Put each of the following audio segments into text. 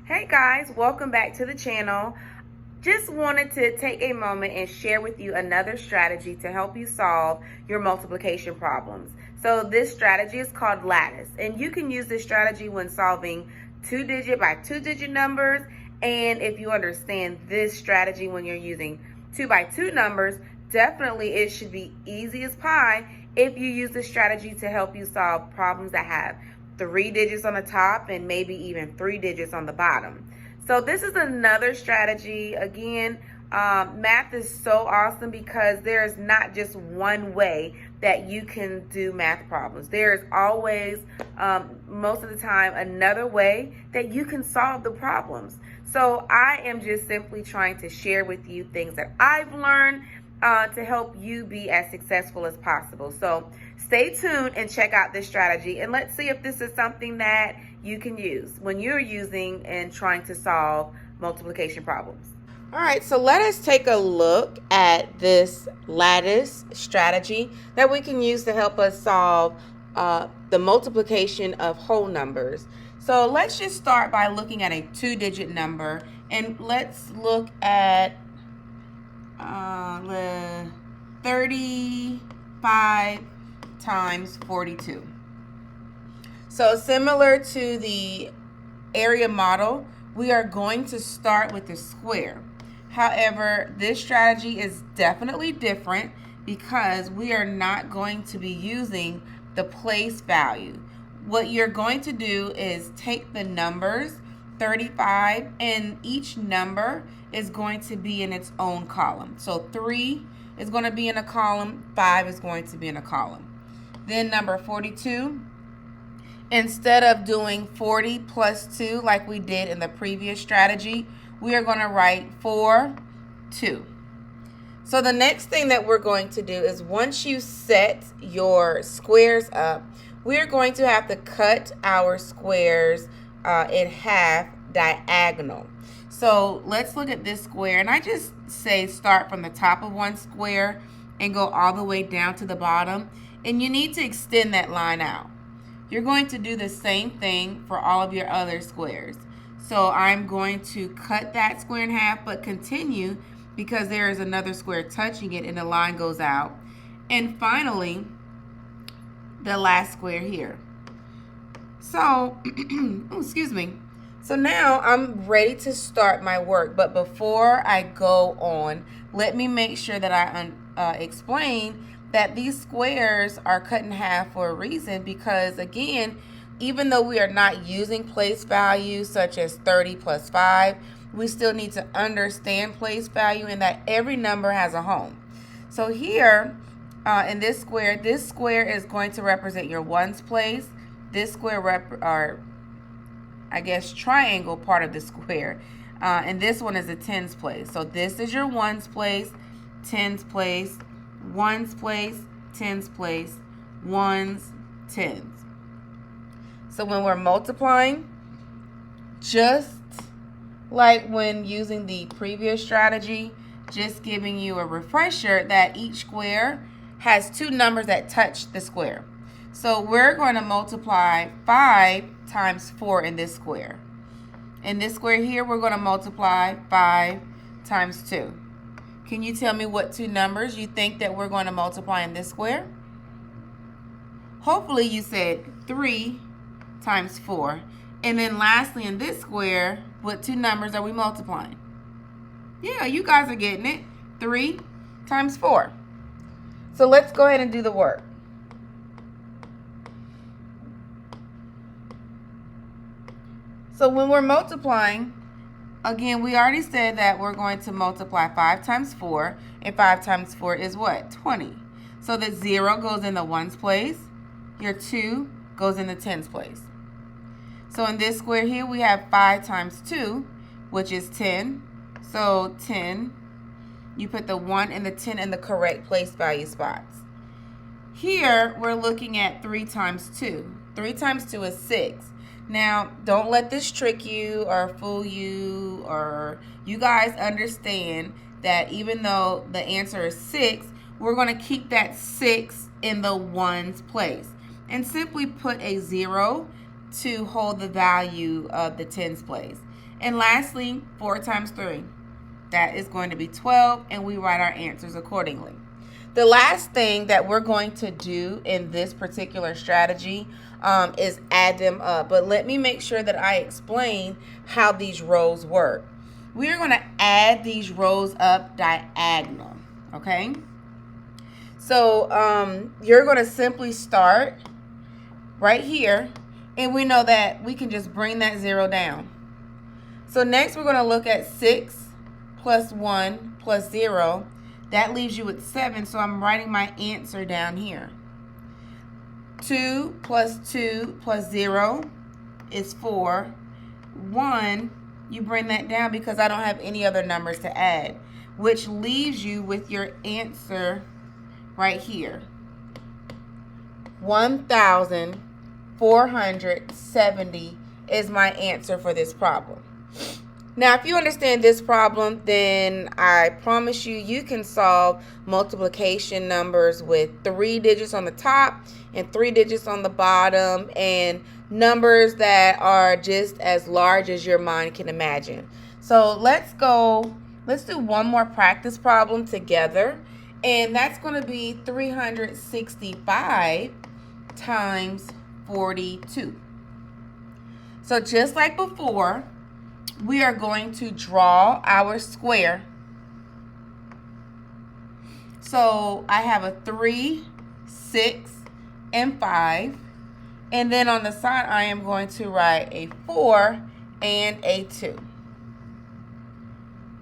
Hey guys, welcome back to the channel. Just wanted to take a moment and share with you another strategy to help you solve your multiplication problems. So this strategy is called lattice, and you can use this strategy when solving 2-digit by 2-digit numbers. And if you understand this strategy when you're using 2 by 2 numbers, definitely it should be easy as pie if you use this strategy to help you solve problems that have 3 digits on the top and maybe even 3 digits on the bottom. So this is another strategy. Again, math is so awesome because there's not just one way that you can do math problems. There's always, most of the time, another way that you can solve the problems. So I am just simply trying to share with you things that I've learned to help you be as successful as possible. So stay tuned and check out this strategy, and let's see if this is something that you can use when you're using and trying to solve multiplication problems. All right, so let us take a look at this lattice strategy that we can use to help us solve the multiplication of whole numbers. So let's just start by looking at a 2-digit number, and let's look at 35 times 42. So similar to the area model, we are going to start with the square. However, this strategy is definitely different because we are not going to be using the place value. What you're going to do is take the numbers 35, and each number is going to be in its own column. So 3 is going to be in a column, 5 is going to be in a column. Then number 42, instead of doing 40 plus 2 like we did in the previous strategy, we are going to write 4, 2. So the next thing that we're going to do is, once you set your squares up, we're going to have to cut our squares in half diagonal. So let's look at this square, and I just say start from the top of one square and go all the way down to the bottom, and you need to extend that line out. You're going to do the same thing for all of your other squares. So I'm going to cut that square in half, but continue because there is another square touching it and the line goes out. And finally, the last square here. So, oh, excuse me. So now I'm ready to start my work, but before I go on, let me make sure that I explain that these squares are cut in half for a reason, because again, even though we are not using place values such as 30 plus 5, we still need to understand place value and that every number has a home. So here in this square is going to represent your ones place. This square triangle part of the square, and this one is the tens place. So this is your ones place, tens place, ones place, tens place, ones, tens. So when we're multiplying, just like when using the previous strategy, just giving you a refresher that each square has 2 numbers that touch the square. So we're going to multiply 5 times 4 in this square. In this square here, we're going to multiply 5 times 2. Can you tell me what 2 numbers you think that we're going to multiply in this square? Hopefully you said 3 times 4. And then lastly, in this square, what 2 numbers are we multiplying? Yeah, you guys are getting it. 3 times 4. So let's go ahead and do the work. So when we're multiplying, again, we already said that we're going to multiply 5 times 4, and 5 times 4 is what? 20. So the 0 goes in the ones place, your 2 goes in the tens place. So in this square here, we have 5 times 2, which is 10. So 10, you put the 1 and the 10 in the correct place value spots. Here, we're looking at 3 times 2. 3 times 2 is 6. Now, don't let this trick you or fool you, or you guys understand that even though the answer is 6, we're going to keep that 6 in the ones place and simply put a 0 to hold the value of the tens place. And lastly, 4 times 3. That is going to be 12, and we write our answers accordingly. The last thing that we're going to do in this particular strategy is add them up. But let me make sure that I explain how these rows work. We are going to add these rows up diagonal, okay? So you're going to simply start right here, and we know that we can just bring that 0 down. So next we're going to look at 6 plus 1 plus 0. That leaves you with 7, so I'm writing my answer down here. 2 plus 2 plus 0 is 4. 1, you bring that down because I don't have any other numbers to add, which leaves you with your answer right here. 1,470 is my answer for this problem. Now, if you understand this problem, then I promise you, you can solve multiplication numbers with 3 digits on the top and 3 digits on the bottom, and numbers that are just as large as your mind can imagine. So let's do one more practice problem together, and that's going to be 365 times 42. So just like before, we are going to draw our square. So I have a 3, 6, and 5. And then on the side, I am going to write a 4 and a 2.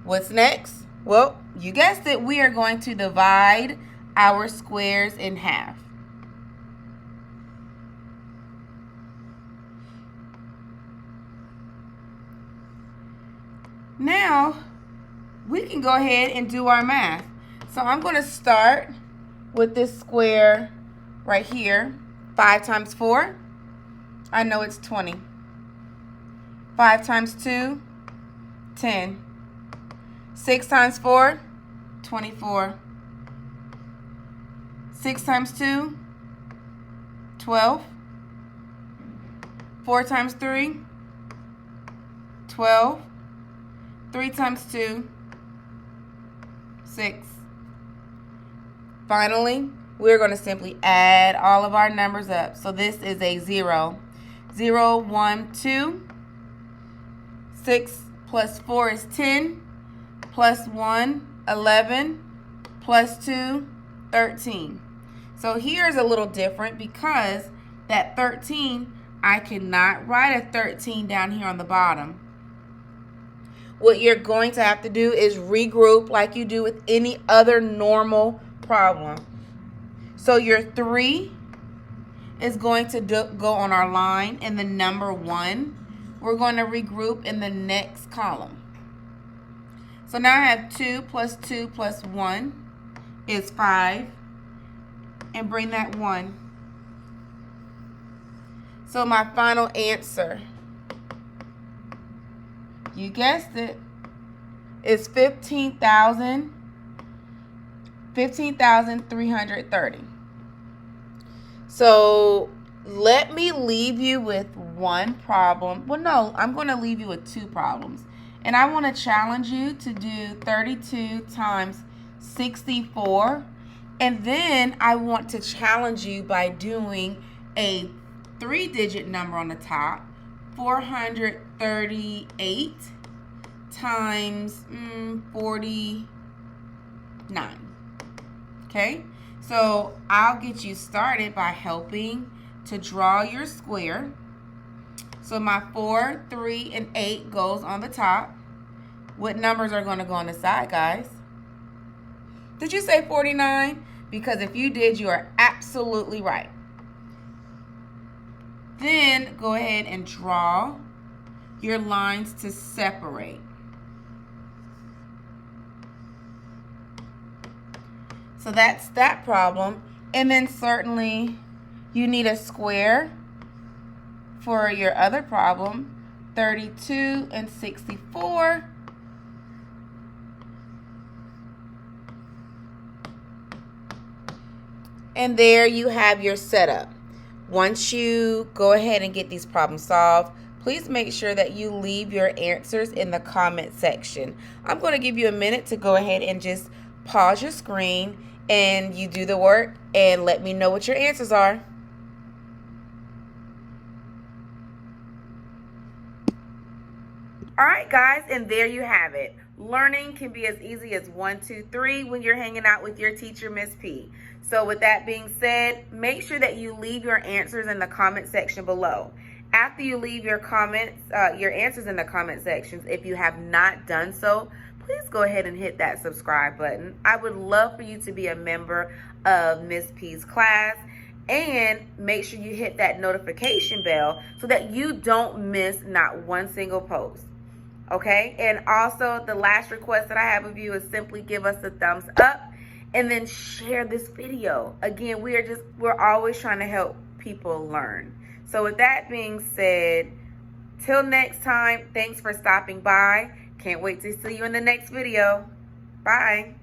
What's next? Well, you guessed it. We are going to divide our squares in half. Now, we can go ahead and do our math. So I'm going to start with this square right here. 5 times 4, I know it's 20. 5 times 2, 10. 6 times 4, 24. 6 times 2, 12. 4 times 3, 12. 3 times 2, 6. Finally, we're going to simply add all of our numbers up. So this is a 0. 0, 1, 2. 6 plus 4 is 10. Plus 1, 11. Plus 2, 13. So here's a little different because that 13, I cannot write a 13 down here on the bottom. What you're going to have to do is regroup like you do with any other normal problem. So your 3 is going to go on our line, and the number 1, we're going to regroup in the next column. So now I have 2 plus 2 plus 1 is 5, and bring that 1. So my final answer, you guessed it, is 15,330. So let me leave you with one problem. Well, no, I'm going to leave you with 2 problems. And I want to challenge you to do 32 times 64. And then I want to challenge you by doing a 3-digit number on the top, 438 times 49. Okay, so I'll get you started by helping to draw your square. So my 4, 3, and 8 goes on the top. What numbers are going to go on the side, guys? Did you say 49? Because if you did, you are absolutely right. Then go ahead and draw your lines to separate. So that's that problem. And then certainly you need a square for your other problem, 32 and 64. And there you have your setup. Once you go ahead and get these problems solved, please make sure that you leave your answers in the comment section. I'm going to give you a minute to go ahead and just pause your screen and you do the work and let me know what your answers are. All right, guys, and there you have it. Learning can be as easy as 1, 2, 3 when you're hanging out with your teacher, Ms. P. So with that being said, make sure that you leave your answers in the comment section below. After you leave your comments, your answers in the comment sections, if you have not done so, please go ahead and hit that subscribe button. I would love for you to be a member of Ms. P's class. And make sure you hit that notification bell so that you don't miss not one single post. Okay, and also the last request that I have of you is simply give us a thumbs up and then share this video. Again, we're always trying to help people learn. So with that being said, till next time, thanks for stopping by. Can't wait to see you in the next video. Bye.